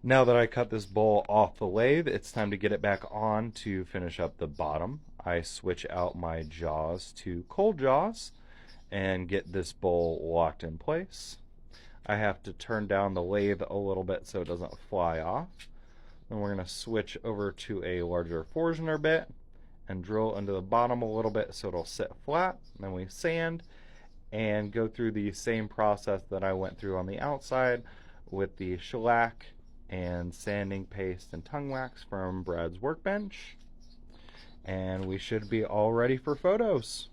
Now that I cut this bowl off the lathe, it's time to get it back on to finish up the bottom. I switch out my jaws to cold jaws and get this bowl locked in place. I have to turn down the lathe a little bit so it doesn't fly off. Then we're going to switch over to a larger Forstner bit and drill into the bottom a little bit so it'll sit flat. Then we sand and go through the same process that I went through on the outside with the shellac and sanding paste and tongue wax from Brad's workbench. And we should be all ready for photos.